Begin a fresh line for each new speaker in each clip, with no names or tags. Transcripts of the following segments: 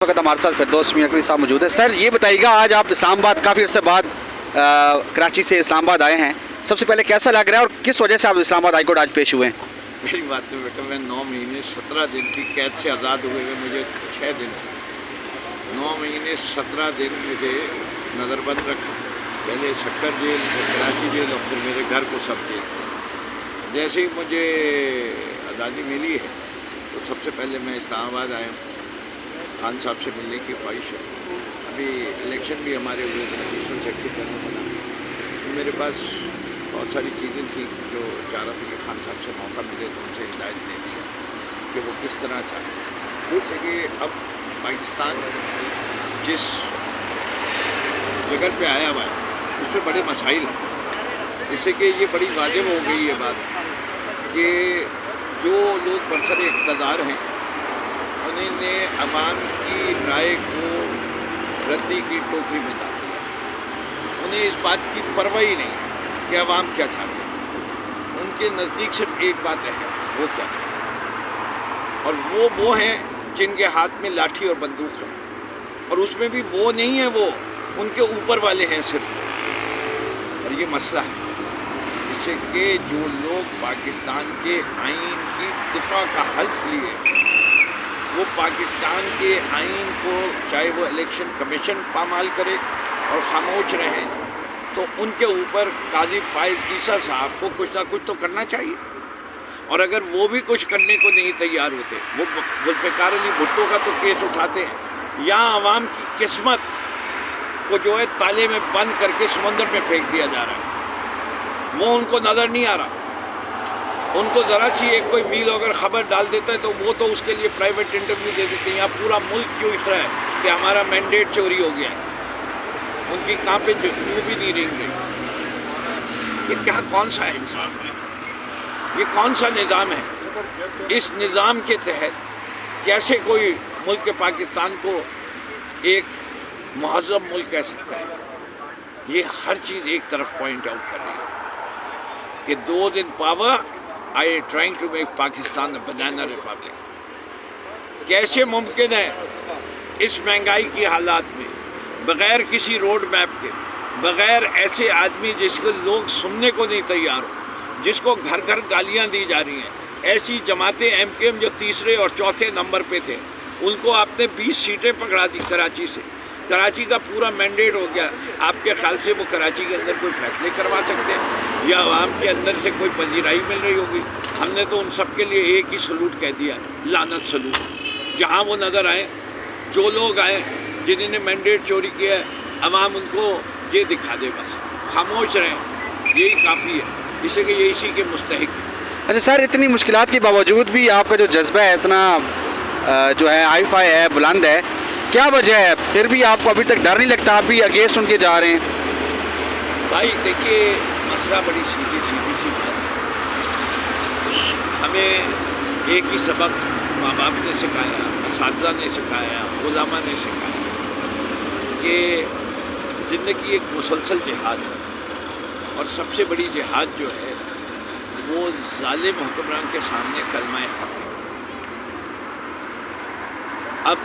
वक्त हमारे साथ फिरदौस मियां साहब मौजूद है। सर ये बताइएगा, आज आप इस्लामाबाद काफ़ी अर्से बाद कराची से इस्लामाबाद आए हैं, सबसे पहले कैसा लग रहा है और किस वजह से आप इस्लामाबाद हाई कोर्ट आज पेश हुए हैं?
पहली बात तो बेटा, मैं 9 महीने 17 दिन की कैद से आज़ाद हुए हुए मुझे 6 दिन थे। 9 महीने 17 दिन मुझे नज़रबंद रखा, पहले सक्कर जेल, फिर कराची जेल और फिर मेरे घर को सब जेल। जैसे ही मुझे आज़ादी मिली है तो सबसे पहले मैं इस्लामाबाद आया हूँ, खान साहब से मिलने की ख्वाहिश है। अभी इलेक्शन भी हमारे हुए थे, एडिशनल सेक्रेटरी करना बना, तो मेरे पास बहुत सारी चीज़ें थी जो चाह रहा था कि खान साहब से मौका मिले तो उनसे हिदायत ले लिया कि वो किस तरह चाहते हैं। जैसे कि अब पाकिस्तान जिस जगह पे आया हुआ है उसमें बड़े मसाइल हैं, जिससे कि ये बड़ी वाजिब हो गई है बात कि जो लोग बरसर इक़्तिदार हैं उन्होंने अवाम की राय को रद्दी की टोकरी में डाल दिया। उन्हें इस बात की परवाह ही नहीं कि अवाम क्या चाहते हैं। उनके नज़दीक सिर्फ एक बात है, वो क्या चाहते हैं, और वो हैं जिनके हाथ में लाठी और बंदूक है, और उसमें भी वो नहीं है, वो उनके ऊपर वाले हैं सिर्फ। और ये मसला है, जिससे कि जो लोग पाकिस्तान के आइन की दिफा का हल्फ लिए, वो पाकिस्तान के आइन को चाहे वो इलेक्शन कमीशन पामाल करे और खामोश रहें, तो उनके ऊपर काजी फाइज ईसा साहब को कुछ ना कुछ तो करना चाहिए। और अगर वो भी कुछ करने को नहीं तैयार होते, वो जुल्फ़िकार अली भुट्टो का तो केस उठाते हैं, या आवाम की किस्मत को जो है ताले में बंद करके समुंदर में फेंक दिया जा रहा है, वो उनको नज़र नहीं आ रहा। उनको ज़रा सी एक कोई मील अगर ख़बर डाल देता है तो वो तो उसके लिए प्राइवेट इंटरव्यू दे देते हैं। यहाँ पूरा मुल्क क्यों इख रहा है कि हमारा मैंडेट चोरी हो गया है, उनकी कहाँ पे जो भी नहीं रहेंगे। ये क्या, कौन सा इंसाफ है, ये कौन सा निज़ाम है? इस निज़ाम के तहत कैसे कोई मुल्क पाकिस्तान को एक महज़्ज़ब मुल्क कह सकता है? ये हर चीज़ एक तरफ पॉइंट आउट कर रही है कि 2 दिन power I trying to make Pakistan a banana republic. कैसे मुमकिन है इस महंगाई की हालात में, बग़ैर किसी रोड मैप के, बग़ैर ऐसे आदमी जिसको लोग सुनने को नहीं तैयार हो, जिसको घर घर गालियां दी जा रही हैं, ऐसी जमातें MKM जो तीसरे और चौथे नंबर पे थे, उनको आपने 20 सीटें पकड़ा दी कराची से। कराची का पूरा मैंडेट हो गया। आपके ख्याल से वो कराची के अंदर कोई फैसले करवा सकते हैं या आवाम के अंदर से कोई पजीराई मिल रही होगी? हमने तो उन सब के लिए एक ही सलूट कह दिया, लानत सलूट। जहाँ वो नज़र आए, जो लोग आए जिन्होंने मैंडेट चोरी किया है, आवाम उनको ये दिखा दे, बस खामोश रहें, यही काफ़ी है, जिससे कि ये इसी के मुस्तहिक है।
अच्छा सर, इतनी मुश्किलात के बावजूद भी आपका जो जज्बा है इतना जो है हाई फाई है, बुलंद है, क्या वजह है? फिर भी आपको अभी तक डर नहीं लगता? आप भी अगेंस्ट उनके जा रहे हैं?
भाई देखिए, मसला बड़ी सीधी सी बात है। हमें एक ही सबक माँ बाप ने सिखाया, असातिज़ा ने सिखाया, उलमा ने सिखाया कि ज़िंदगी एक मुसलसल जिहाद है, और सबसे बड़ी जिहाद जो है वो ज़ालिम हुक्मरान के सामने कलमा हक़ है। अब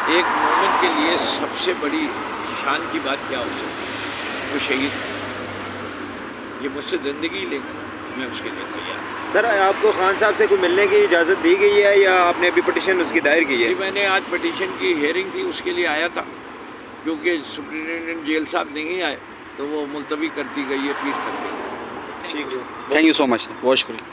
एक मोमिन के लिए सबसे बड़ी शान की बात क्या हो सकती है? वो शहीद है। ये मुझसे ज़िंदगी लेगा, मैं उसके लिए तैयार हूँ।
सर, आपको खान साहब से कोई मिलने की इजाज़त दी गई है या आपने अभी पटिशन उसकी दायर की है?
मैंने आज पटिशन की हेयरिंग थी, उसके लिए आया था, क्योंकि सुप्रिटेंडेंट जेल साहब नहीं आए तो वो मुलतवी कर दी गई है पीर तक के।
ठीक है,
थैंक यू सो मच, बहुत शुक्रिया।